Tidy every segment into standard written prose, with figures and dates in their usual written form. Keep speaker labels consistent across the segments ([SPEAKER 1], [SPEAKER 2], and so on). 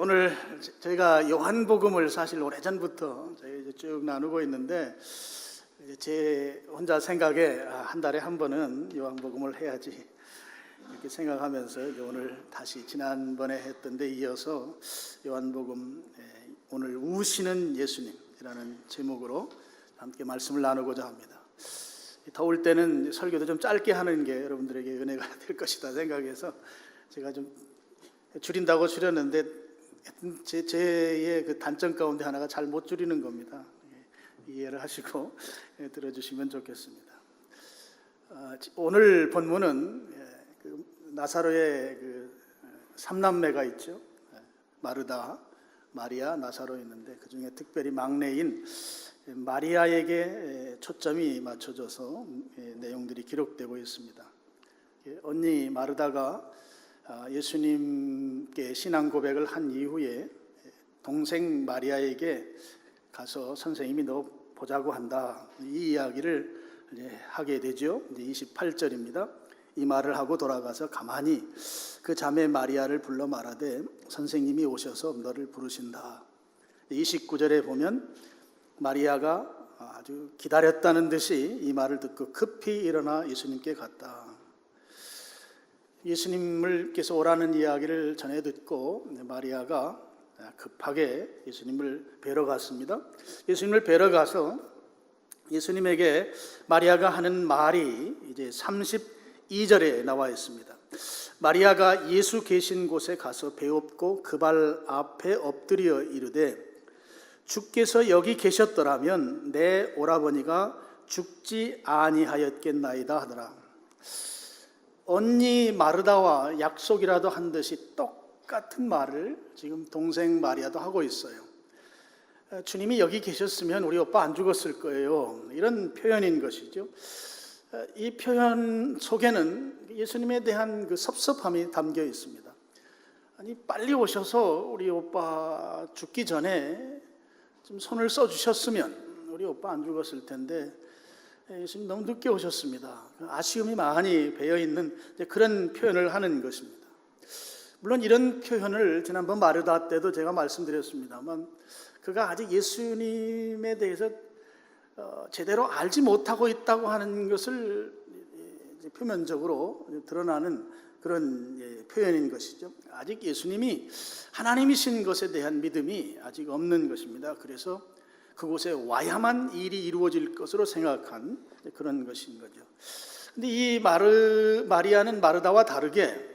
[SPEAKER 1] 오늘 저희가 요한복음을 사실 오래전부터 저희 쭉 나누고 있는데 제 혼자 생각에 한 달에 한 번은 요한복음을 해야지 이렇게 생각하면서 오늘 다시 지난번에 했던 데 이어서 요한복음 오늘 우시는 예수님이라는 제목으로 함께 말씀을 나누고자 합니다. 더울 때는 설교도 좀 짧게 하는 게 여러분들에게 은혜가 될 것이다 생각해서 제가 좀 줄인다고 줄였는데 제의 그 단점 가운데 하나가 잘 못 줄이는 겁니다. 이해를 하시고 들어주시면 좋겠습니다. 오늘 본문은 나사로의 그 삼남매가 있죠. 마르다, 마리아, 나사로 있는데 그 중에 특별히 막내인 마리아에게 초점이 맞춰져서 내용들이 기록되고 있습니다. 언니 마르다가 예수님께 신앙 고백을 한 이후에 동생 마리아에게 가서 선생님이 너 보자고 한다, 이 이야기를 하게 되죠. 28절입니다. 이 말을 하고 돌아가서 가만히 그 자매 마리아를 불러 말하되 선생님이 오셔서 너를 부르신다. 29절에 보면 마리아가 아주 기다렸다는 듯이 이 말을 듣고 급히 일어나 예수님께 갔다. 예수님께서 오라는 이야기를 전해 듣고 마리아가 급하게 예수님을 뵈러 갔습니다. 예수님을 뵈러 가서 예수님에게 마리아가 하는 말이 이제 32절에 나와 있습니다. 마리아가 예수 계신 곳에 가서 배웁고 그 발 앞에 엎드려 이르되 주께서 여기 계셨더라면 내 오라버니가 죽지 아니하였겠나이다 하더라. 언니 마르다와 약속이라도 한 듯이 똑같은 말을 지금 동생 마리아도 하고 있어요. 주님이 여기 계셨으면 우리 오빠 안 죽었을 거예요, 이런 표현인 것이죠. 이 표현 속에는 예수님에 대한 그 섭섭함이 담겨 있습니다. 아니 빨리 오셔서 우리 오빠 죽기 전에 좀 손을 써주셨으면 우리 오빠 안 죽었을 텐데 예수님 너무 늦게 오셨습니다. 아쉬움이 많이 배어있는 그런 표현을 하는 것입니다. 물론 이런 표현을 지난번 마르다 때도 제가 말씀드렸습니다만 그가 아직 예수님에 대해서 제대로 알지 못하고 있다고 하는 것을 표면적으로 드러나는 그런 표현인 것이죠. 아직 예수님이 하나님이신 것에 대한 믿음이 아직 없는 것입니다. 그래서 그곳에 와야만 일이 이루어질 것으로 생각한 그런 것인 거죠. 근데 이 마리아는 마르다와 다르게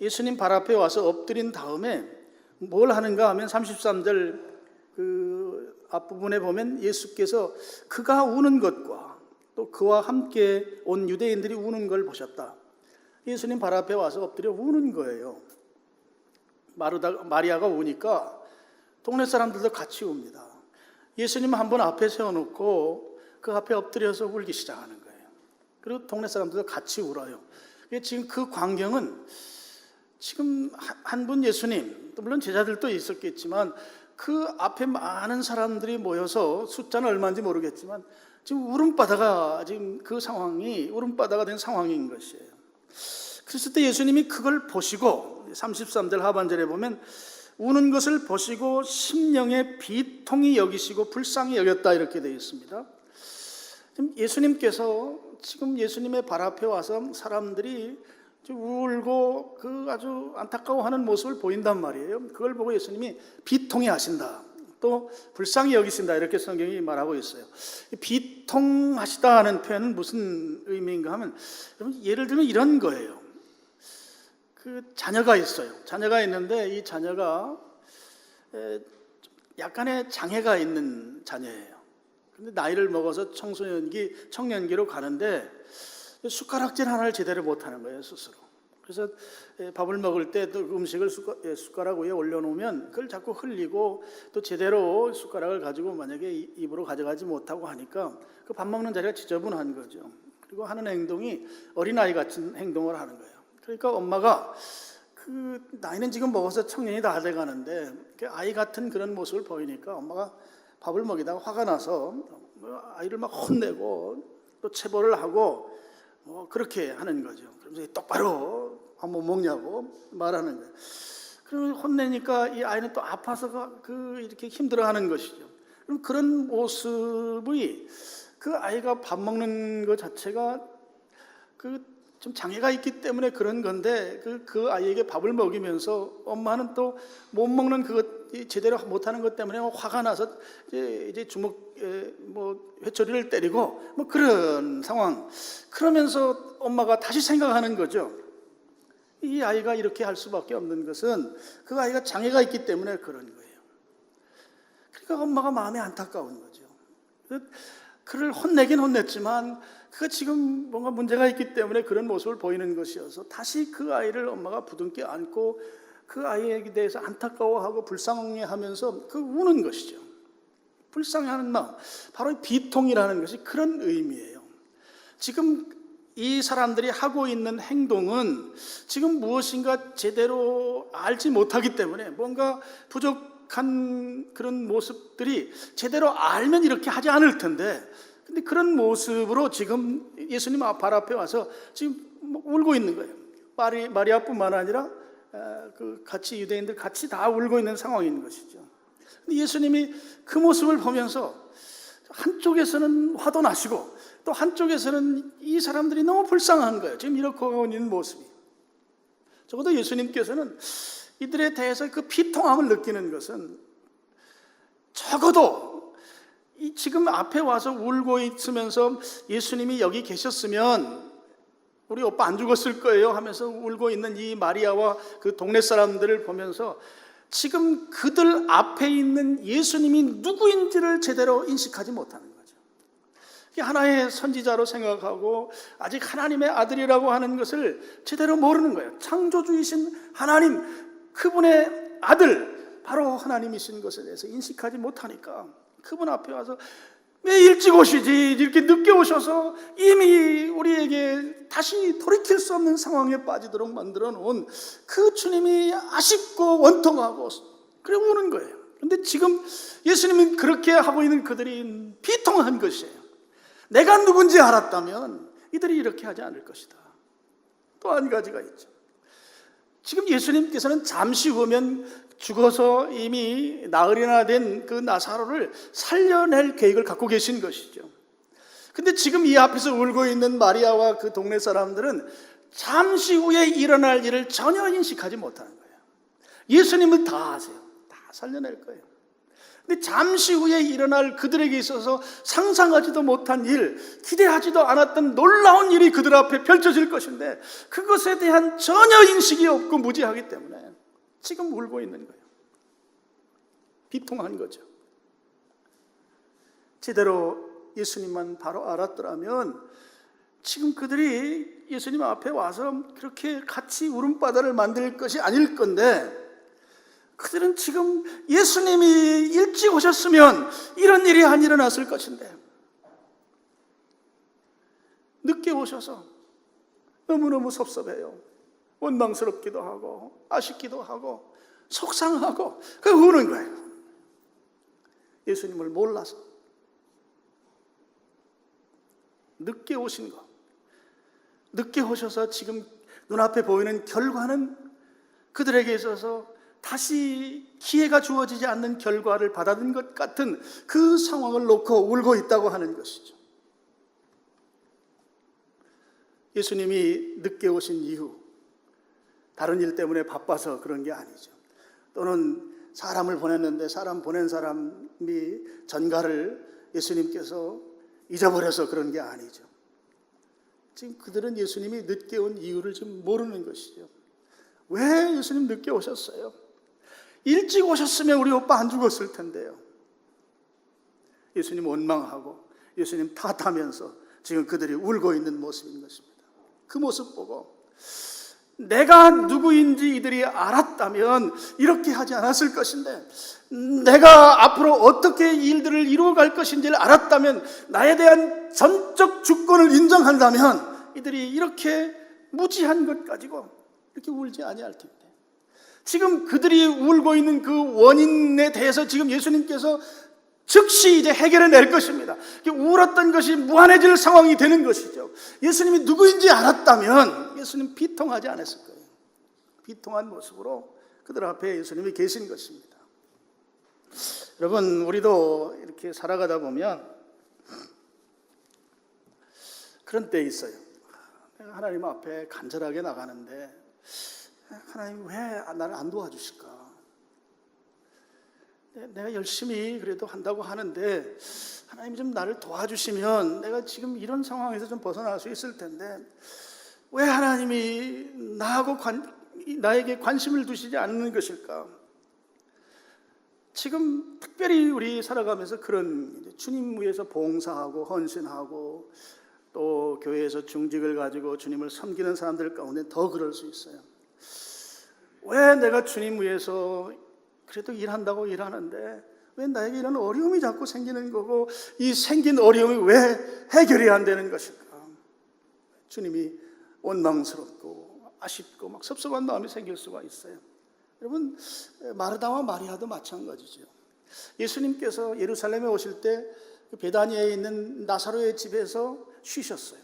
[SPEAKER 1] 예수님 발 앞에 와서 엎드린 다음에 뭘 하는가 하면 33절 그 앞부분에 보면 예수께서 그가 우는 것과 또 그와 함께 온 유대인들이 우는 걸 보셨다. 예수님 발 앞에 와서 엎드려 우는 거예요. 마리아가 우니까 동네 사람들도 같이 웁니다. 예수님 한 번 앞에 세워놓고 그 앞에 엎드려서 울기 시작하는 거예요. 그리고 동네 사람들도 같이 울어요. 지금 그 광경은 지금 한 분 예수님, 물론 제자들도 있었겠지만 그 앞에 많은 사람들이 모여서 숫자는 얼마인지 모르겠지만 지금 울음바다가 지금 그 상황이 울음바다가 된 상황인 것이에요. 그랬을 때 예수님이 그걸 보시고 33절 하반절에 보면 우는 것을 보시고 심령의 비통이 여기시고 불쌍히 여겼다 이렇게 되어 있습니다. 예수님께서 지금 예수님의 발 앞에 와서 사람들이 울고 그 아주 안타까워하는 모습을 보인단 말이에요. 그걸 보고 예수님이 비통해 하신다, 또 불쌍히 여기신다 이렇게 성경이 말하고 있어요. 비통하시다 하는 표현은 무슨 의미인가 하면 예를 들면 이런 거예요. 그 자녀가 있어요. 자녀가 있는데 이 자녀가 약간의 장애가 있는 자녀예요. 근데 나이를 먹어서 청년기로 가는데 숟가락질 하나를 제대로 못하는 거예요, 스스로. 그래서 밥을 먹을 때 또 음식을 숟가락 위에 올려놓으면 그걸 자꾸 흘리고 또 제대로 숟가락을 가지고 만약에 입으로 가져가지 못하고 하니까 그 밥 먹는 자리가 지저분한 거죠. 그리고 하는 행동이 어린아이 같은 행동을 하는 거예요. 그러니까 엄마가 그 나이는 지금 먹어서 청년이 다 돼가는데 그 아이 같은 그런 모습을 보이니까 엄마가 밥을 먹이다가 화가 나서 아이를 막 혼내고 또 체벌을 하고 그렇게 하는 거죠. 그러면서 똑바로 밥 못 먹냐고 말하는 거예요. 혼내니까 이 아이는 또 아파서 이렇게 힘들어하는 것이죠. 그럼 그런 모습이 그 아이가 밥 먹는 것 자체가 좀 장애가 있기 때문에 그런 건데 그 아이에게 밥을 먹이면서 엄마는 또 못 먹는 그것 제대로 못하는 것 때문에 화가 나서 이제 주먹 회초리를 때리고 그런 상황. 그러면서 엄마가 다시 생각하는 거죠. 이 아이가 이렇게 할 수밖에 없는 것은 그 아이가 장애가 있기 때문에 그런 거예요. 그러니까 엄마가 마음이 안타까운 거죠. 그를 혼내긴 혼냈지만 그가 지금 뭔가 문제가 있기 때문에 그런 모습을 보이는 것이어서 다시 그 아이를 엄마가 부둥켜 안고 그 아이에게 대해서 안타까워하고 불쌍해하면서 우는 것이죠. 불쌍해하는 마음, 바로 비통이라는 것이 그런 의미예요. 지금 이 사람들이 하고 있는 행동은 지금 무엇인가 제대로 알지 못하기 때문에 뭔가 부족한 그런 모습들이 제대로 알면 이렇게 하지 않을 텐데, 근데 그런 모습으로 지금 예수님 발 앞에 와서 지금 울고 있는 거예요. 마리아뿐만 아니라 같이 유대인들 같이 다 울고 있는 상황인 것이죠. 근데 예수님이 그 모습을 보면서 한쪽에서는 화도 나시고 또 한쪽에서는 이 사람들이 너무 불쌍한 거예요. 지금 이렇게 하고 있는 모습이. 적어도 예수님께서는 이들에 대해서 그 비통함을 느끼는 것은 적어도 지금 앞에 와서 울고 있으면서 예수님이 여기 계셨으면 우리 오빠 안 죽었을 거예요 하면서 울고 있는 이 마리아와 그 동네 사람들을 보면서 지금 그들 앞에 있는 예수님이 누구인지를 제대로 인식하지 못하는 거죠. 하나의 선지자로 생각하고 아직 하나님의 아들이라고 하는 것을 제대로 모르는 거예요. 창조주이신 하나님, 그분의 아들, 바로 하나님이신 것에 대해서 인식하지 못하니까 그분 앞에 와서 왜 일찍 오시지? 이렇게 늦게 오셔서 이미 우리에게 다시 돌이킬 수 없는 상황에 빠지도록 만들어 놓은 그 주님이 아쉽고 원통하고 그래 우는 거예요. 그런데 지금 예수님은 그렇게 하고 있는 그들이 비통한 것이에요. 내가 누군지 알았다면 이들이 이렇게 하지 않을 것이다. 또 한 가지가 있죠. 지금 예수님께서는 잠시 후면 죽어서 이미 나흘이나 된 그 나사로를 살려낼 계획을 갖고 계신 것이죠. 근데 지금 이 앞에서 울고 있는 마리아와 그 동네 사람들은 잠시 후에 일어날 일을 전혀 인식하지 못하는 거예요. 예수님은 다 아세요. 다 살려낼 거예요. 근데 잠시 후에 일어날 그들에게 있어서 상상하지도 못한 일, 기대하지도 않았던 놀라운 일이 그들 앞에 펼쳐질 것인데 그것에 대한 전혀 인식이 없고 무지하기 때문에 지금 울고 있는 거예요. 비통한 거죠. 제대로 예수님만 바로 알았더라면 지금 그들이 예수님 앞에 와서 그렇게 같이 울음바다를 만들 것이 아닐 건데 그들은 지금 예수님이 일찍 오셨으면 이런 일이 안 일어났을 것인데 늦게 오셔서 너무너무 섭섭해요. 원망스럽기도 하고 아쉽기도 하고 속상하고 우는 거예요. 예수님을 몰라서 늦게 오신 거, 늦게 오셔서 지금 눈앞에 보이는 결과는 그들에게 있어서 다시 기회가 주어지지 않는 결과를 받아든 것 같은 그 상황을 놓고 울고 있다고 하는 것이죠. 예수님이 늦게 오신 이유, 다른 일 때문에 바빠서 그런 게 아니죠. 또는 사람을 보냈는데 사람 보낸 사람이 전가를 예수님께서 잊어버려서 그런 게 아니죠. 지금 그들은 예수님이 늦게 온 이유를 지금 모르는 것이죠. 왜 예수님 늦게 오셨어요? 일찍 오셨으면 우리 오빠 안 죽었을 텐데요. 예수님 원망하고 예수님 탓하면서 지금 그들이 울고 있는 모습인 것입니다. 그 모습 보고 내가 누구인지 이들이 알았다면 이렇게 하지 않았을 것인데, 내가 앞으로 어떻게 일들을 이루어갈 것인지를 알았다면, 나에 대한 전적 주권을 인정한다면 이들이 이렇게 무지한 것 가지고 이렇게 울지 아니할 텐데, 지금 그들이 울고 있는 그 원인에 대해서 지금 예수님께서 즉시 이제 해결해 낼 것입니다. 울었던 것이 무한해질 상황이 되는 것이죠. 예수님이 누구인지 알았다면 예수님 비통하지 않았을 거예요. 비통한 모습으로 그들 앞에 예수님이 계신 것입니다. 여러분, 우리도 이렇게 살아가다 보면 그런 때 있어요. 내가 하나님 앞에 간절하게 나가는데 하나님 왜 나를 안 도와주실까? 내가 열심히 그래도 한다고 하는데 하나님 좀 나를 도와주시면 내가 지금 이런 상황에서 좀 벗어날 수 있을 텐데 왜 하나님이 나에게 관심을 두시지 않는 것일까? 지금 특별히 우리 살아가면서 그런 주님 위해서 봉사하고 헌신하고 또 교회에서 중직을 가지고 주님을 섬기는 사람들 가운데 더 그럴 수 있어요. 왜 내가 주님 위해서 그래도 일한다고 일하는데 왜 나에게 이런 어려움이 자꾸 생기는 거고 이 생긴 어려움이 왜 해결이 안 되는 것일까? 주님이 원망스럽고 아쉽고 막 섭섭한 마음이 생길 수가 있어요. 여러분, 마르다와 마리아도 마찬가지죠. 예수님께서 예루살렘에 오실 때 베다니아에 있는 나사로의 집에서 쉬셨어요.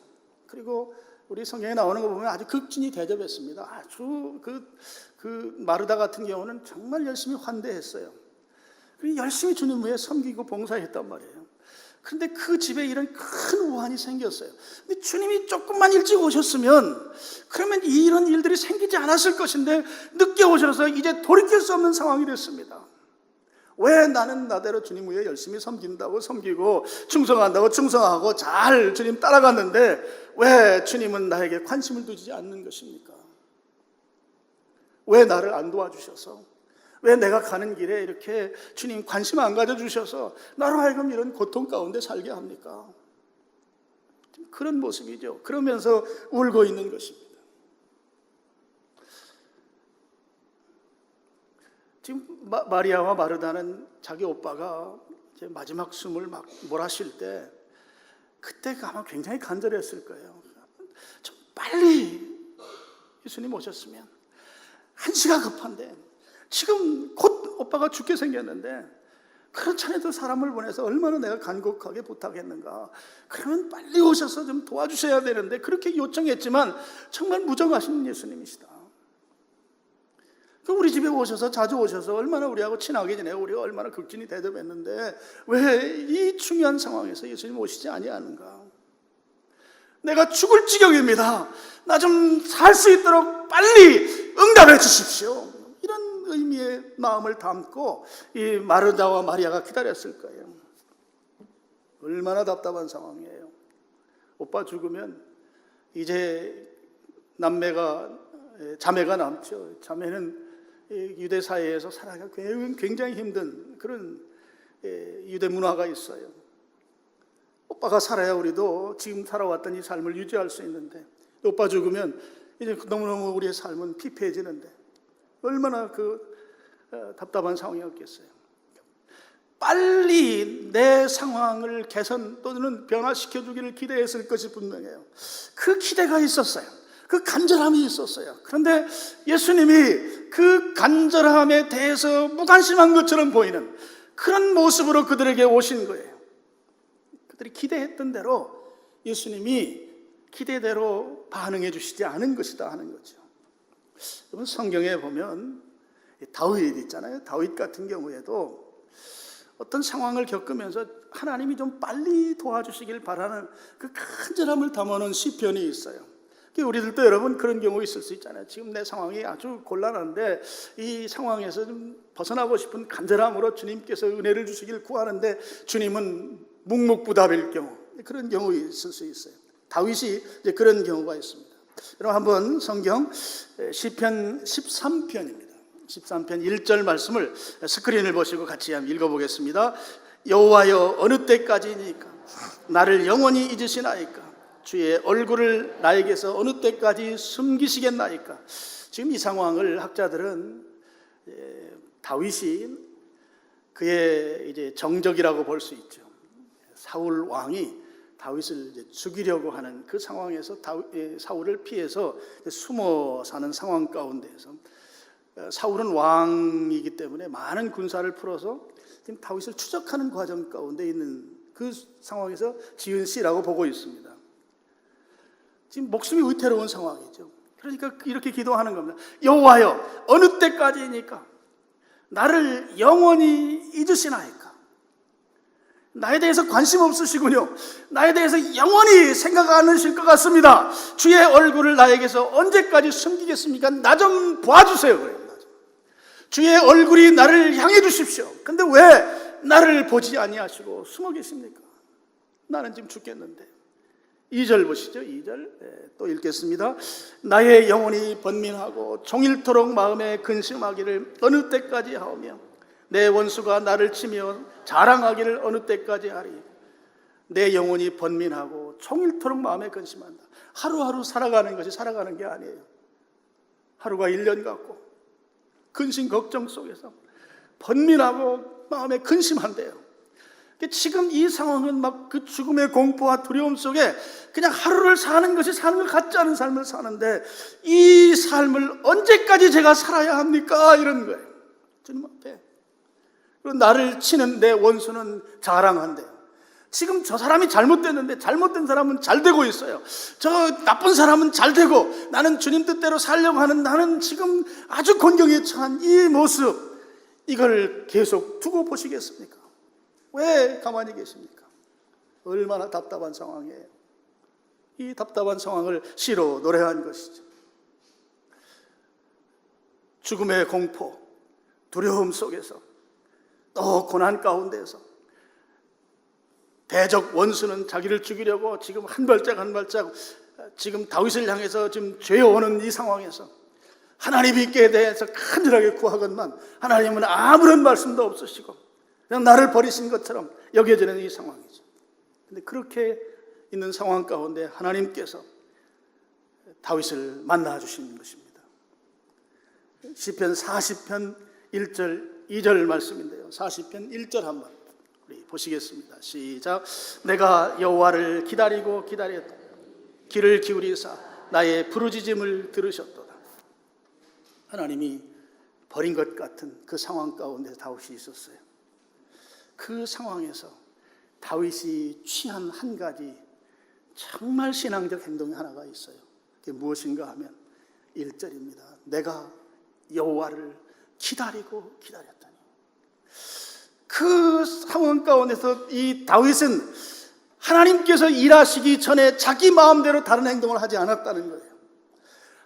[SPEAKER 1] 그리고 우리 성경에 나오는 거 보면 아주 극진히 대접했습니다. 아주 그 마르다 같은 경우는 정말 열심히 환대했어요. 그리고 열심히 주님 위해 섬기고 봉사했단 말이에요. 그런데 그 집에 이런 큰 우환이 생겼어요. 근데 주님이 조금만 일찍 오셨으면 그러면 이런 일들이 생기지 않았을 것인데 늦게 오셔서 이제 돌이킬 수 없는 상황이 됐습니다. 왜 나는 나대로 주님 위해 열심히 섬긴다고 섬기고 충성한다고 충성하고 잘 주님 따라갔는데 왜 주님은 나에게 관심을 두지 않는 것입니까? 왜 나를 안 도와주셔서 왜 내가 가는 길에 이렇게 주님 관심 안 가져주셔서 나로 하여금 이런 고통 가운데 살게 합니까? 그런 모습이죠. 그러면서 울고 있는 것입니다. 지금 마리아와 마르다는 자기 오빠가 이제 마지막 숨을 막 몰아쉴 때 그때 아마 굉장히 간절했을 거예요. 좀 빨리 예수님 오셨으면 한시가 급한데 지금 곧 오빠가 죽게 생겼는데 그렇잖아도 사람을 보내서 얼마나 내가 간곡하게 부탁했는가. 그러면 빨리 오셔서 좀 도와주셔야 되는데 그렇게 요청했지만 정말 무정하신 예수님이시다. 우리 집에 오셔서 자주 오셔서 얼마나 우리하고 친하게 지내고 우리가 얼마나 극진히 대접했는데 왜 이 중요한 상황에서 예수님 오시지 아니하는가? 내가 죽을 지경입니다. 나 좀 살 수 있도록 빨리 응답해 주십시오. 이런 의미의 마음을 담고 이 마르다와 마리아가 기다렸을 거예요. 얼마나 답답한 상황이에요. 오빠 죽으면 이제 자매가 남죠. 자매는 유대 사회에서 살아가기가 굉장히 힘든 그런 유대 문화가 있어요. 오빠가 살아야 우리도 지금 살아왔던 이 삶을 유지할 수 있는데 오빠 죽으면 이제 너무너무 우리의 삶은 피폐해지는데 얼마나 답답한 상황이었겠어요. 빨리 내 상황을 개선 또는 변화시켜주기를 기대했을 것이 분명해요. 그 기대가 있었어요. 그 간절함이 있었어요. 그런데 예수님이 그 간절함에 대해서 무관심한 것처럼 보이는 그런 모습으로 그들에게 오신 거예요. 그들이 기대했던 대로 예수님이 기대대로 반응해 주시지 않은 것이다 하는 거죠. 여러분, 성경에 보면 다윗 있잖아요. 다윗 같은 경우에도 어떤 상황을 겪으면서 하나님이 좀 빨리 도와주시길 바라는 그 간절함을 담아놓은 시편이 있어요. 우리들도 여러분 그런 경우 있을 수 있잖아요. 지금 내 상황이 아주 곤란한데 이 상황에서 좀 벗어나고 싶은 간절함으로 주님께서 은혜를 주시길 구하는데 주님은 묵묵부답일 경우, 그런 경우 있을 수 있어요. 다윗이 이제 그런 경우가 있습니다. 여러분 한번 성경 시편 13편입니다. 13편 1절 말씀을 스크린을 보시고 같이 한번 읽어보겠습니다. 여호와여, 어느 때까지니까 나를 영원히 잊으시나이까? 주의 얼굴을 나에게서 어느 때까지 숨기시겠나이까? 지금 이 상황을 학자들은 다윗이 그의 이제 정적이라고 볼 수 있죠. 사울 왕이 다윗을 이제 죽이려고 하는 그 상황에서 사울을 피해서 숨어 사는 상황 가운데에서 사울은 왕이기 때문에 많은 군사를 풀어서 지금 다윗을 추적하는 과정 가운데 있는 그 상황에서 지은 시라고 보고 있습니다. 지금 목숨이 위태로운 상황이죠. 그러니까 이렇게 기도하는 겁니다. 여호와여, 어느 때까지니까 나를 영원히 잊으시나이까? 나에 대해서 관심 없으시군요. 나에 대해서 영원히 생각 안 하실 것 같습니다. 주의 얼굴을 나에게서 언제까지 숨기겠습니까? 나 좀 봐주세요. 그래요. 주의 얼굴이 나를 향해 주십시오. 근데 왜 나를 보지 아니하시고 숨어 계십니까? 나는 지금 죽겠는데. 2절 보시죠. 2절 또 읽겠습니다. 나의 영혼이 번민하고 종일토록 마음에 근심하기를 어느 때까지 하오며 내 원수가 나를 치며 자랑하기를 어느 때까지 하리. 내 영혼이 번민하고 종일토록 마음에 근심한다. 하루하루 살아가는 것이 살아가는 게 아니에요. 하루가 1년 같고 근심 걱정 속에서 번민하고 마음에 근심한대요. 지금 이 상황은 막 그 죽음의 공포와 두려움 속에 그냥 하루를 사는 것이 사는 것 같지 않은 삶을 사는데 이 삶을 언제까지 제가 살아야 합니까? 이런 거예요. 주님 앞에. 그리고 나를 치는 내 원수는 자랑한대요. 지금 저 사람이 잘못됐는데 잘못된 사람은 잘 되고 있어요. 저 나쁜 사람은 잘 되고 나는 주님 뜻대로 살려고 하는 나는 지금 아주 곤경에 처한 이 모습, 이걸 계속 두고 보시겠습니까? 왜 가만히 계십니까? 얼마나 답답한 상황이에요. 이 답답한 상황을 시로 노래한 것이죠. 죽음의 공포, 두려움 속에서 또 고난 가운데에서 대적 원수는 자기를 죽이려고 지금 한 발짝 한 발짝 지금 다윗을 향해서 지금 죄어오는 이 상황에서 하나님께 대해서 간절하게 구하건만 하나님은 아무런 말씀도 없으시고 그냥 나를 버리신 것처럼 여겨지는 이 상황이죠. 그런데 그렇게 있는 상황 가운데 하나님께서 다윗을 만나 주시는 것입니다. 시편 40편 1절 2절 말씀인데요. 40편 1절 한번 우리 보시겠습니다. 시작. 내가 여호와를 기다리고 기다렸다. 귀를 기울이사 나의 부르짖음을 들으셨도다. 하나님이 버린 것 같은 그 상황 가운데 다윗이 있었어요. 그 상황에서 다윗이 취한 한 가지 정말 신앙적 행동이 하나가 있어요. 그게 무엇인가 하면 1절입니다. 내가 여호와를 기다리고 기다렸더니. 그 상황 가운데서 이 다윗은 하나님께서 일하시기 전에 자기 마음대로 다른 행동을 하지 않았다는 거예요.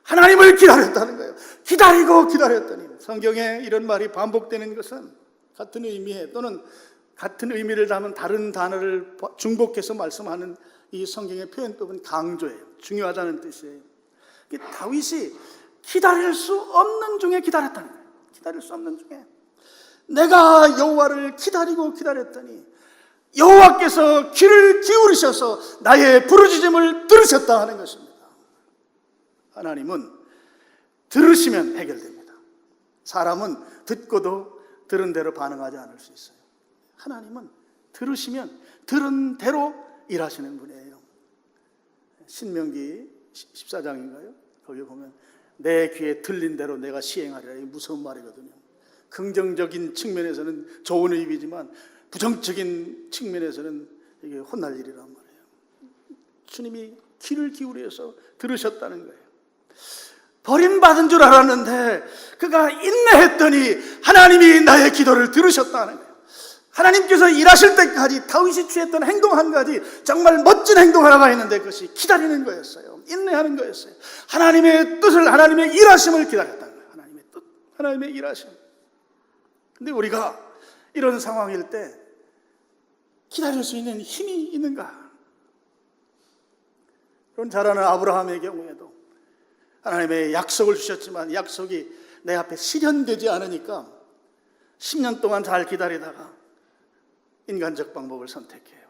[SPEAKER 1] 하나님을 기다렸다는 거예요. 기다리고 기다렸더니. 성경에 이런 말이 반복되는 것은 같은 의미에 또는 같은 의미를 담은 다른 단어를 중복해서 말씀하는 이 성경의 표현법은 강조예요. 중요하다는 뜻이에요. 다윗이 기다릴 수 없는 중에 기다렸다는 거예요. 기다릴 수 없는 중에 내가 여호와를 기다리고 기다렸더니 여호와께서 귀를 기울이셔서 나의 부르짖음을 들으셨다 하는 것입니다. 하나님은 들으시면 해결됩니다. 사람은 듣고도 들은 대로 반응하지 않을 수 있어요. 하나님은 들으시면 들은 대로 일하시는 분이에요. 신명기 14장인가요? 거기 보면 내 귀에 들린 대로 내가 시행하리라. 이게 무서운 말이거든요. 긍정적인 측면에서는 좋은 의미지만 부정적인 측면에서는 이게 혼날 일이란 말이에요. 주님이 귀를 기울여서 들으셨다는 거예요. 버림받은 줄 알았는데 그가 인내했더니 하나님이 나의 기도를 들으셨다는 거예요. 하나님께서 일하실 때까지 다윗이 취했던 행동 한 가지, 정말 멋진 행동 하나가 있는데 그것이 기다리는 거였어요. 인내하는 거였어요. 하나님의 뜻을, 하나님의 일하심을 기다렸다는 거예요. 하나님의 뜻, 하나님의 일하심. 근데 우리가 이런 상황일 때 기다릴 수 있는 힘이 있는가? 그런 잘 아는 아브라함의 경우에도 하나님의 약속을 주셨지만 약속이 내 앞에 실현되지 않으니까 10년 동안 잘 기다리다가 인간적 방법을 선택해요.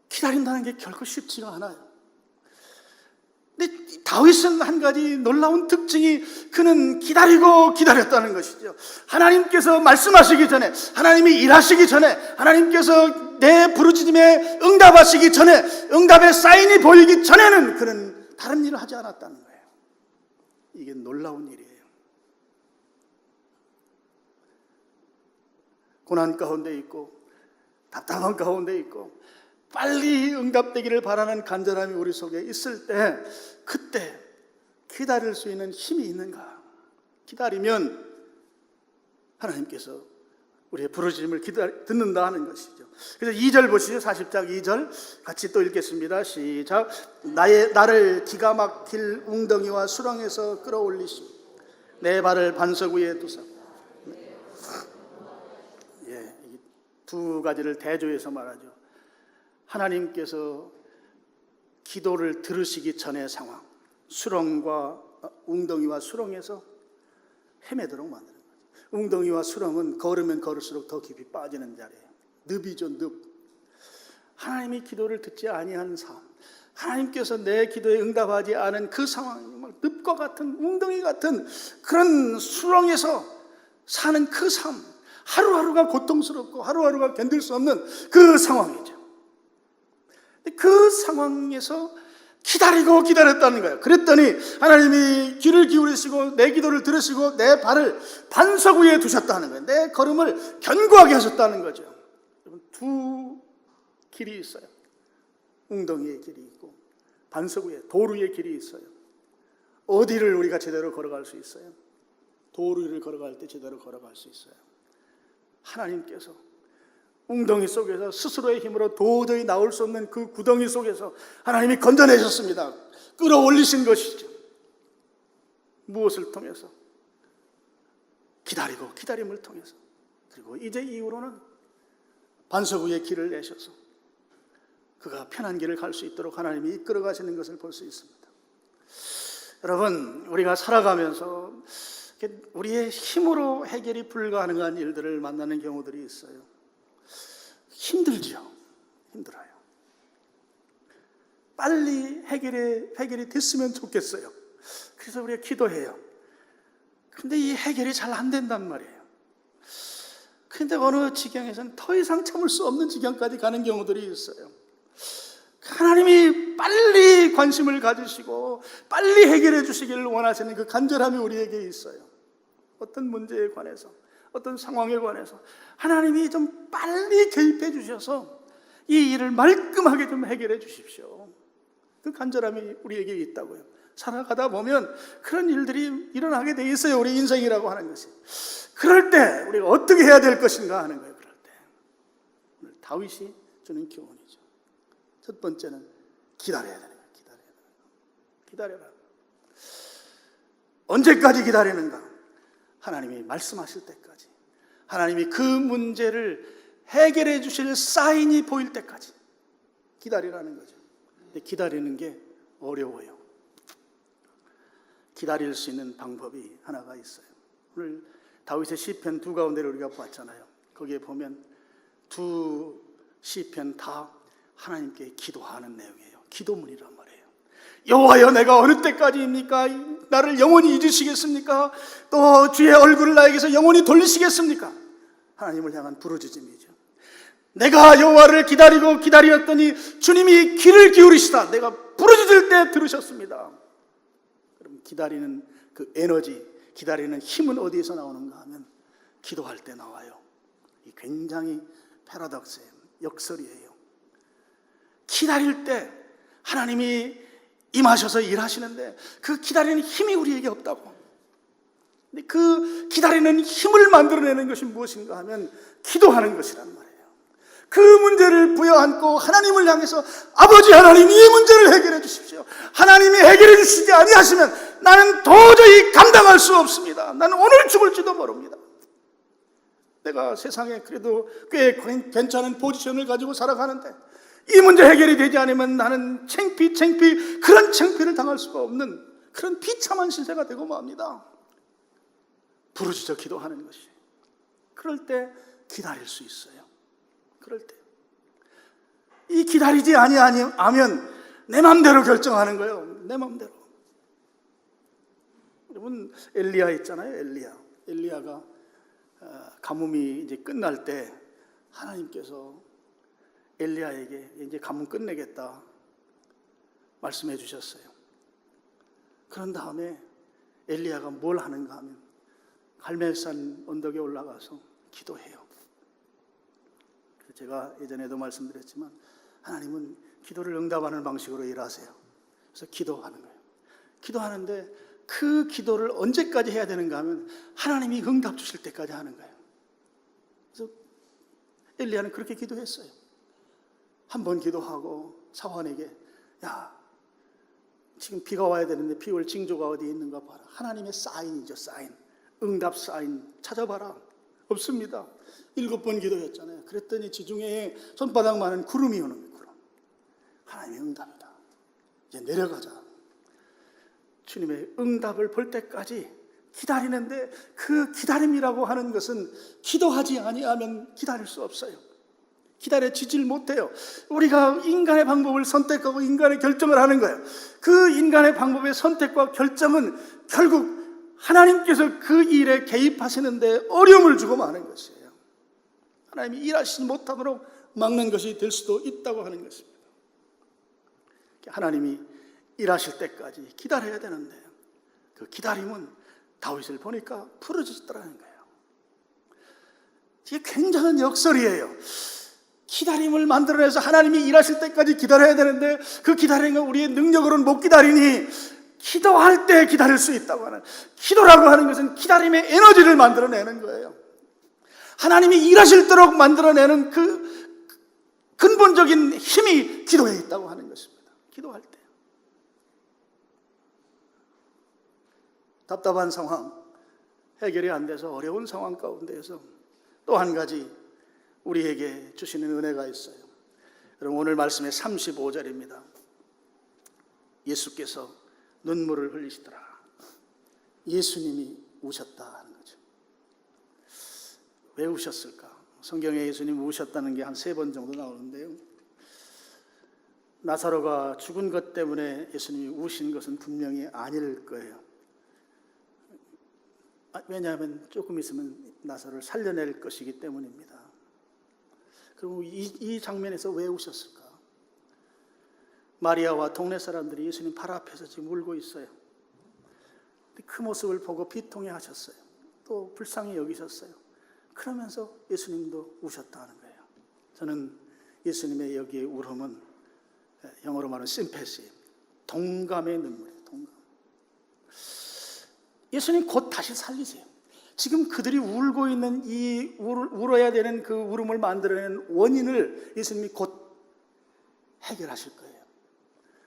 [SPEAKER 1] 기다린다는 게 결코 쉽지가 않아요. 근데 다윗은 한 가지 놀라운 특징이 그는 기다리고 기다렸다는 것이죠. 하나님께서 말씀하시기 전에, 하나님이 일하시기 전에, 하나님께서 내 부르짖음에 응답하시기 전에, 응답의 사인이 보이기 전에는 그는 다른 일을 하지 않았다는 거예요. 이게 놀라운 일이에요. 고난 가운데 있고 답답한 가운데 있고 빨리 응답되기를 바라는 간절함이 우리 속에 있을 때, 그때 기다릴 수 있는 힘이 있는가? 기다리면 하나님께서 우리의 부르짖음을 듣는다 하는 것이죠. 그래서 2절 보시죠. 40장 2절 같이 또 읽겠습니다. 시작. 나를 기가 막힐 웅덩이와 수렁에서 끌어올리시고 내 발을 반석 위에 두사. 예, 두 가지를 대조해서 말하죠. 하나님께서 기도를 들으시기 전의 상황, 수렁과 웅덩이와 수렁에서 헤매도록 만드는 거죠. 웅덩이와 수렁은 걸으면 걸을수록 더 깊이 빠지는 자리예요. 늪이죠, 늪. 하나님이 기도를 듣지 아니하는 삶, 하나님께서 내 기도에 응답하지 않은 그 상황, 늪과 같은 웅덩이 같은 그런 수렁에서 사는 그 삶, 하루하루가 고통스럽고 하루하루가 견딜 수 없는 그 상황이죠. 그 상황에서 기다리고 기다렸다는 거예요. 그랬더니 하나님이 귀를 기울이시고 내 기도를 들으시고 내 발을 반석 위에 두셨다는 거예요. 내 걸음을 견고하게 하셨다는 거죠. 두 길이 있어요. 웅덩이의 길이 있고 반석 위에 돌 위의 길이 있어요. 어디를 우리가 제대로 걸어갈 수 있어요? 돌 위를 걸어갈 때 제대로 걸어갈 수 있어요. 하나님께서 웅덩이 속에서 스스로의 힘으로 도저히 나올 수 없는 그 구덩이 속에서 하나님이 건져내셨습니다. 끌어올리신 것이죠. 무엇을 통해서? 기다리고 기다림을 통해서. 그리고 이제 이후로는 반석 위에 길을 내셔서 그가 편한 길을 갈 수 있도록 하나님이 이끌어 가시는 것을 볼 수 있습니다. 여러분, 우리가 살아가면서 우리의 힘으로 해결이 불가능한 일들을 만나는 경우들이 있어요. 힘들죠. 힘들어요. 빨리 해결이 됐으면 좋겠어요. 그래서 우리가 기도해요. 근데 이 해결이 잘 안 된단 말이에요. 근데 어느 지경에서는 더 이상 참을 수 없는 지경까지 가는 경우들이 있어요. 하나님이 빨리 관심을 가지시고 빨리 해결해 주시기를 원하시는 그 간절함이 우리에게 있어요. 어떤 문제에 관해서, 어떤 상황에 관해서 하나님이 좀 빨리 개입해 주셔서 이 일을 말끔하게 좀 해결해 주십시오. 그 간절함이 우리에게 있다고요. 살아가다 보면 그런 일들이 일어나게 돼 있어요. 우리 인생이라고 하는 것이. 그럴 때 우리가 어떻게 해야 될 것인가 하는 거예요. 그럴 때 오늘 다윗이 주는 교훈이죠. 첫 번째는 기다려야 되는 거예요. 기다려라. 언제까지 기다리는가? 하나님이 말씀하실 때까지, 하나님이 그 문제를 해결해 주실 사인이 보일 때까지 기다리라는 거죠. 근데 기다리는 게 어려워요. 기다릴 수 있는 방법이 하나가 있어요. 오늘 다윗의 시편 두 가운데를 우리가 봤잖아요. 거기에 보면 두 시편 다 하나님께 기도하는 내용이에요. 기도문이란 말이에요. 여호와여, 내가 어느 때까지입니까? 나를 영원히 잊으시겠습니까? 또 주의 얼굴을 나에게서 영원히 돌리시겠습니까? 하나님을 향한 부르짖음이죠. 내가 여호와를 기다리고 기다렸더니 주님이 귀를 기울이시다. 내가 부르짖을 때 들으셨습니다. 그럼 기다리는 그 에너지, 기다리는 힘은 어디에서 나오는가 하면 기도할 때 나와요. 이 굉장히 패러독스예요. 역설이에요. 기다릴 때 하나님이 임하셔서 일하시는데 그 기다리는 힘이 우리에게 없다고. 근데 그 기다리는 힘을 만들어내는 것이 무엇인가 하면 기도하는 것이란 말이에요. 그 문제를 부여안고 하나님을 향해서 아버지 하나님, 이 문제를 해결해 주십시오. 하나님이 해결해 주시지 아니하시면 나는 도저히 감당할 수 없습니다. 나는 오늘 죽을지도 모릅니다. 내가 세상에 그래도 꽤 괜찮은 포지션을 가지고 살아가는데 이 문제 해결이 되지 않으면 나는 그런 창피를 당할 수가 없는 그런 비참한 신세가 되고 맙니다. 부르짖어 기도하는 것이. 그럴 때 기다릴 수 있어요. 그럴 때. 이 기다리지 아니하면 내 마음대로 결정하는 거예요. 내 마음대로. 여러분, 엘리야 있잖아요. 엘리야가 가뭄이 이제 끝날 때 하나님께서 엘리야에게 이제 가뭄 끝내겠다 말씀해 주셨어요. 그런 다음에 엘리야가 뭘 하는가 하면 갈멜산 언덕에 올라가서 기도해요. 제가 예전에도 말씀드렸지만 하나님은 기도를 응답하는 방식으로 일하세요. 그래서 기도하는 거예요. 기도하는데 그 기도를 언제까지 해야 되는가 하면 하나님이 응답 주실 때까지 하는 거예요. 그래서 엘리야는 그렇게 기도했어요. 한 번 기도하고 사환에게, 야, 지금 비가 와야 되는데 비 올 징조가 어디 있는가 봐라. 하나님의 사인이죠, 사인. 응답 사인 찾아봐라. 없습니다. 7번 기도했잖아요. 그랬더니 지중해에 손바닥만한 구름이 오는 거예요. 구름. 하나님의 응답이다. 이제 내려가자. 주님의 응답을 볼 때까지 기다리는데, 그 기다림이라고 하는 것은 기도하지 아니하면 기다릴 수 없어요. 기다려지질 못해요. 우리가 인간의 방법을 선택하고 인간의 결정을 하는 거예요. 그 인간의 방법의 선택과 결정은 결국 하나님께서 그 일에 개입하시는데 어려움을 주고 마는 것이에요. 하나님이 일하시지 못하도록 막는 것이 될 수도 있다고 하는 것입니다. 하나님이 일하실 때까지 기다려야 되는데, 그 기다림은 다윗을 보니까 부러지더라는 거예요. 이게 굉장한 역설이에요. 기다림을 만들어내서 하나님이 일하실 때까지 기다려야 되는데, 그 기다림은 우리의 능력으로는 못 기다리니 기도할 때 기다릴 수 있다고 하는, 기도라고 하는 것은 기다림의 에너지를 만들어내는 거예요. 하나님이 일하실도록 만들어내는 그 근본적인 힘이 기도에 있다고 하는 것입니다. 기도할 때 답답한 상황, 해결이 안 돼서 어려운 상황 가운데에서 또 한 가지 우리에게 주시는 은혜가 있어요. 여러분, 오늘 말씀의 35절입니다. 예수께서 눈물을 흘리시더라. 예수님이 우셨다 하는 거죠. 왜 우셨을까? 성경에 예수님이 우셨다는 게 한 3번 정도 나오는데요, 나사로가 죽은 것 때문에 예수님이 우신 것은 분명히 아닐 거예요. 왜냐하면 조금 있으면 나사로를 살려낼 것이기 때문입니다. 그리고 이 장면에서 왜 우셨을까? 마리아와 동네 사람들이 예수님 발 앞에서 지금 울고 있어요. 그 모습을 보고 비통해 하셨어요. 또 불쌍히 여기셨어요. 그러면서 예수님도 우셨다는 거예요. 저는 예수님의 여기에 울음은 영어로 말하면 심패시, 동감의 눈물이에요. 동감. 예수님 곧 다시 살리세요. 지금 그들이 울고 있는 이 울어야 되는 그 울음을 만들어내는 원인을 예수님이 곧 해결하실 거예요.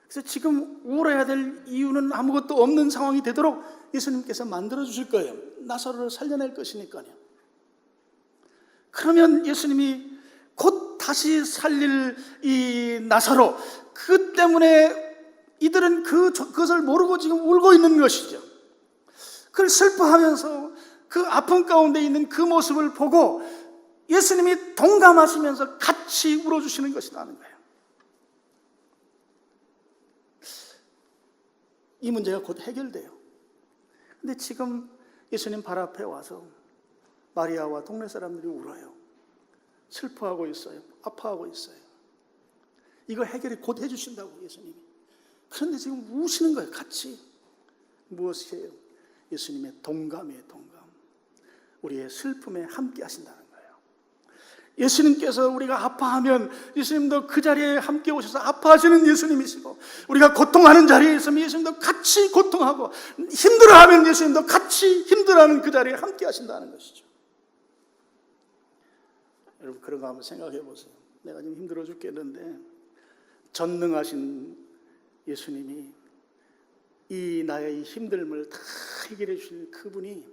[SPEAKER 1] 그래서 지금 울어야 될 이유는 아무것도 없는 상황이 되도록 예수님께서 만들어 주실 거예요. 나사로를 살려낼 것이니까요. 그러면 예수님이 곧 다시 살릴 이 나사로, 그 때문에 이들은 그것을 모르고 지금 울고 있는 것이죠. 그걸 슬퍼하면서 그 아픔 가운데 있는 그 모습을 보고 예수님이 동감하시면서 같이 울어주시는 것이라는 거예요. 이 문제가 곧 해결돼요. 근데 지금 예수님 발 앞에 와서 마리아와 동네 사람들이 울어요. 슬퍼하고 있어요. 아파하고 있어요. 이거 해결이 곧 해주신다고 예수님이. 그런데 지금 우시는 거예요. 같이. 무엇이에요? 예수님의 동감이에요. 동감. 우리의 슬픔에 함께 하신다는 거예요. 예수님께서 우리가 아파하면 예수님도 그 자리에 함께 오셔서 아파하시는 예수님이시고, 우리가 고통하는 자리에 있으면 예수님도 같이 고통하고, 힘들어하면 예수님도 같이 힘들어하는 그 자리에 함께 하신다는 것이죠. 여러분, 그런 거 한번 생각해 보세요. 내가 지금 힘들어 죽겠는데 전능하신 예수님이 이 나의 이 힘듦을 다 해결해 주시는 그분이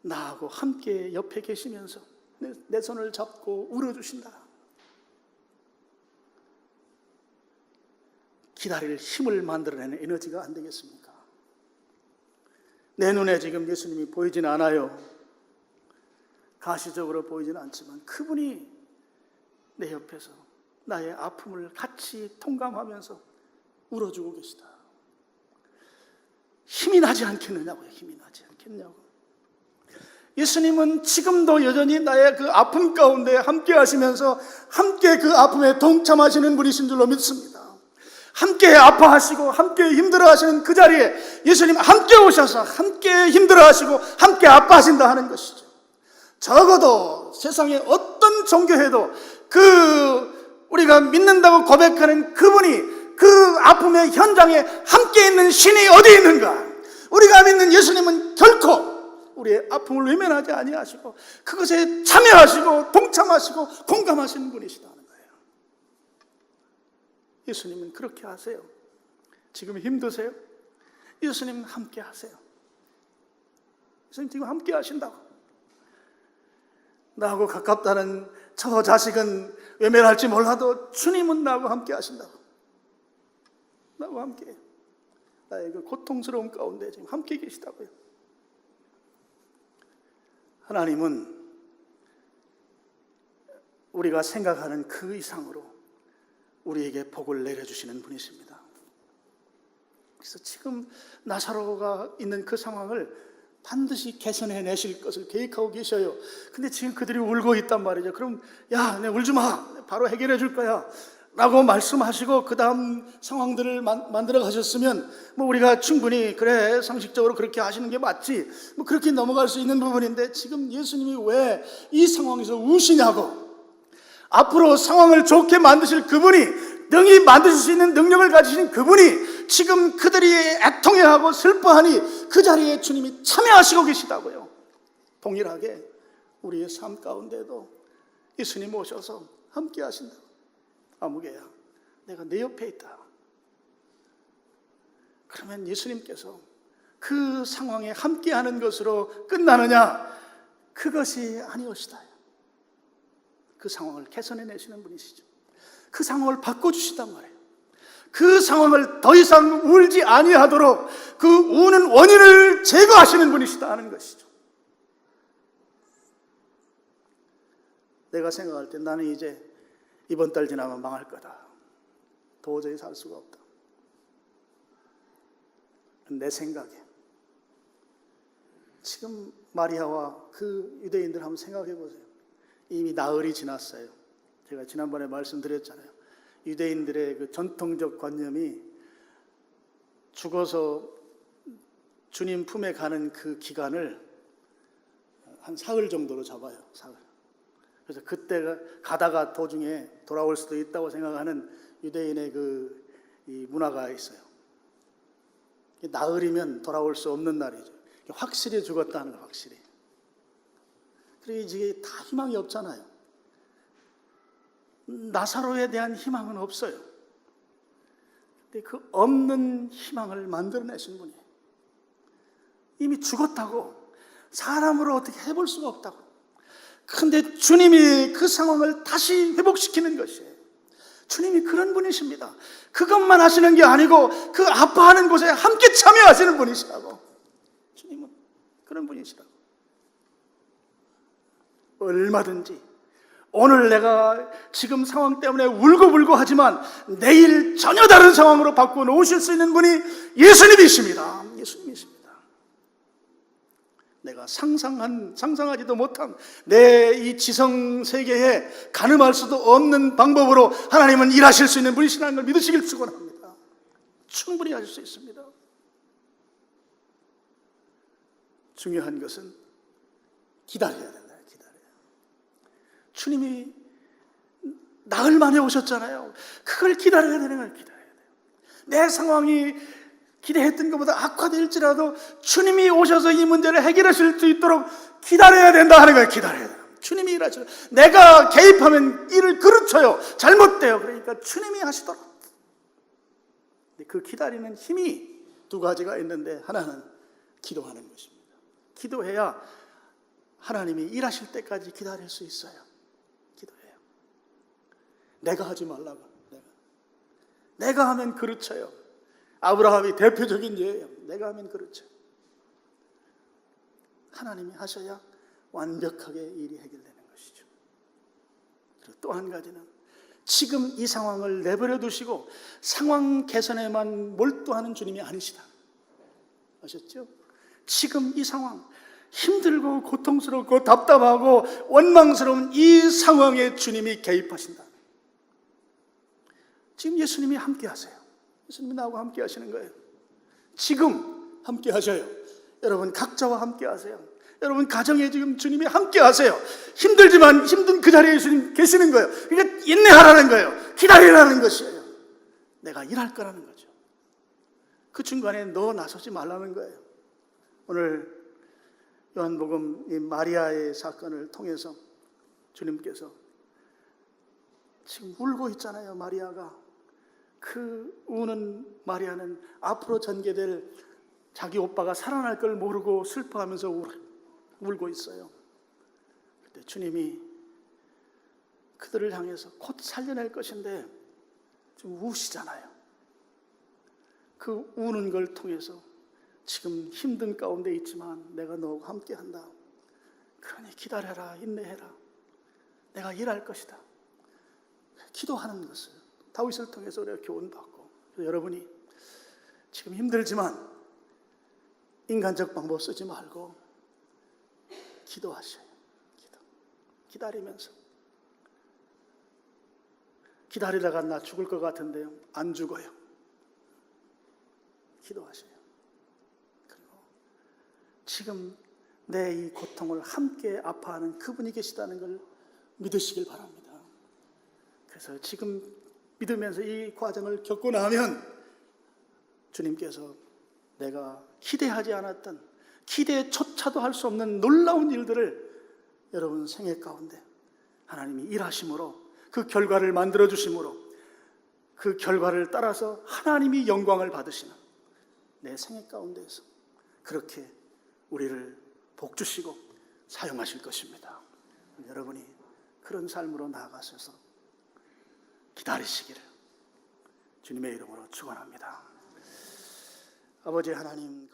[SPEAKER 1] 나하고 함께 옆에 계시면서 내 손을 잡고 울어주신다. 기다릴 힘을 만들어내는 에너지가 안 되겠습니까? 내 눈에 지금 예수님이 보이진 않아요. 가시적으로 보이진 않지만 그분이 내 옆에서 나의 아픔을 같이 통감하면서 울어주고 계시다. 힘이 나지 않겠느냐고요. 힘이 나지 않겠냐고. 예수님은 지금도 여전히 나의 그 아픔 가운데 함께 하시면서 함께 그 아픔에 동참하시는 분이신 줄로 믿습니다. 함께 아파하시고 함께 힘들어하시는 그 자리에 예수님 함께 오셔서 함께 힘들어하시고 함께 아파하신다 하는 것이죠. 적어도 세상에 어떤 종교해도 그 우리가 믿는다고 고백하는 그분이 그 아픔의 현장에 함께 있는 신이 어디 있는가? 우리가 믿는 예수님은 결코 우리의 아픔을 외면하지 아니하시고 그것에 참여하시고 동참하시고 공감하시는 분이시다는 거예요. 예수님은 그렇게 하세요. 지금 힘드세요? 예수님은 함께 하세요. 예수님 지금 함께 하신다고. 나하고 가깝다는 저 자식은 외면할지 몰라도 주님은 나하고 함께 하신다고. 나하고 함께 해요. 나의 그 고통스러운 가운데 지금 함께 계시다고요. 하나님은 우리가 생각하는 그 이상으로 우리에게 복을 내려주시는 분이십니다. 그래서 지금 나사로가 있는 그 상황을 반드시 개선해 내실 것을 계획하고 계셔요. 근데 지금 그들이 울고 있단 말이죠. 그럼 야, 내 울지 마. 바로 해결해 줄 거야. 라고 말씀하시고 그 다음 상황들을 만들어 가셨으면 뭐 우리가 충분히 그래 상식적으로 그렇게 하시는 게 맞지 뭐 그렇게 넘어갈 수 있는 부분인데 지금 예수님이 왜 이 상황에서 우시냐고. 앞으로 상황을 좋게 만드실 그분이 능히 만드실 수 있는 능력을 가지신 그분이 지금 그들이 애통해하고 슬퍼하니 그 자리에 주님이 참여하시고 계시다고요. 동일하게 우리의 삶 가운데도 예수님 오셔서 함께 하신다고. 아무개야, 내가 내 옆에 있다. 그러면 예수님께서 그 상황에 함께하는 것으로 끝나느냐? 그것이 아니오시다. 그 상황을 개선해내시는 분이시죠. 그 상황을 바꿔주신단 말이에요. 그 상황을 더 이상 울지 아니하도록 그 우는 원인을 제거하시는 분이시다 하는 것이죠. 내가 생각할 때 나는 이제 이번 달 지나면 망할 거다. 도저히 살 수가 없다. 내 생각에 지금 마리아와 그 유대인들 한번 생각해 보세요. 이미 나흘이 지났어요. 제가 지난번에 말씀드렸잖아요. 유대인들의 그 전통적 관념이 죽어서 주님 품에 가는 그 기간을 한 사흘 정도로 잡아요. 사흘. 그래서 그때 가다가 도중에 돌아올 수도 있다고 생각하는 유대인의 이 문화가 있어요. 나흘이면 돌아올 수 없는 날이죠. 확실히 죽었다는 거, 확실히. 그리고 이제 다 희망이 없잖아요. 나사로에 대한 희망은 없어요. 근데 그 없는 희망을 만들어내신 분이에요. 이미 죽었다고, 사람으로 어떻게 해볼 수가 없다고. 그런데 주님이 그 상황을 다시 회복시키는 것이에요. 주님이 그런 분이십니다. 그것만 하시는 게 아니고 그 아파하는 곳에 함께 참여하시는 분이시라고. 주님은 그런 분이시라고. 얼마든지 오늘 내가 지금 상황 때문에 울고불고 하지만 내일 전혀 다른 상황으로 바꿔놓으실 수 있는 분이 예수님이십니다. 예수님이십니다. 내가 상상하지도 못한 내 이 지성 세계에 가늠할 수도 없는 방법으로 하나님은 일하실 수 있는 분이시라는 걸 믿으시길 축원합니다. 충분히 하실 수 있습니다. 중요한 것은 기다려야 된다. 기다려야. 주님이 나흘 만에 오셨잖아요. 그걸 기다려야 되는 걸 기다려야 돼요. 내 상황이 기대했던 것보다 악화될지라도 주님이 오셔서 이 문제를 해결하실 수 있도록 기다려야 된다 하는 걸 기다려야 돼요. 주님이 일하시도록. 내가 개입하면 일을 그르쳐요. 잘못돼요. 그러니까 주님이 하시도록. 그 기다리는 힘이 두 가지가 있는데 하나는 기도하는 것입니다. 기도해야 하나님이 일하실 때까지 기다릴 수 있어요. 기도해요. 내가 하지 말라고. 내가 하면 그르쳐요. 아브라함이 대표적인 예예요. 내가 하면 그렇죠. 하나님이 하셔야 완벽하게 일이 해결되는 것이죠. 그리고 또 한 가지는 지금 이 상황을 내버려 두시고 상황 개선에만 몰두하는 주님이 아니시다. 아셨죠? 지금 이 상황, 힘들고 고통스럽고 답답하고 원망스러운 이 상황에 주님이 개입하신다. 지금 예수님이 함께 하세요. 예수님이 나하고 함께 하시는 거예요. 지금 함께 하셔요. 여러분 각자와 함께 하세요. 여러분 가정에 지금 주님이 함께 하세요. 힘들지만 힘든 그 자리에 주님 계시는 거예요. 그러니까 인내하라는 거예요. 기다리라는 것이에요. 내가 일할 거라는 거죠. 그 중간에 너 나서지 말라는 거예요. 오늘 요한복음 이 마리아의 사건을 통해서 주님께서 지금 울고 있잖아요. 마리아가. 그 우는 마리아는 앞으로 전개될 자기 오빠가 살아날 걸 모르고 슬퍼하면서 울고 있어요. 그때 주님이 그들을 향해서 곧 살려낼 것인데 좀 우시잖아요. 그 우는 걸 통해서 지금 힘든 가운데 있지만 내가 너와 함께 한다. 그러니 기다려라, 인내해라. 내가 일할 것이다. 기도하는 것을 다윗을 통해서 우리가 교훈받고, 여러분이 지금 힘들지만 인간적 방법 쓰지 말고 기도하셔요. 기다리면서. 기다리다가 나 죽을 것 같은데요, 안 죽어요. 기도하셔요. 그리고 지금 내 이 고통을 함께 아파하는 그분이 계시다는 걸 믿으시길 바랍니다. 그래서 지금 믿으면서 이 과정을 겪고 나면 주님께서 내가 기대하지 않았던, 기대조차도 할 수 없는 놀라운 일들을 여러분 생애 가운데 하나님이 일하심으로, 그 결과를 만들어 주심으로, 그 결과를 따라서 하나님이 영광을 받으시는 내 생애 가운데에서 그렇게 우리를 복주시고 사용하실 것입니다. 여러분이 그런 삶으로 나아가셔서 기다리시기를 주님의 이름으로 축원합니다. 아버지 하나님,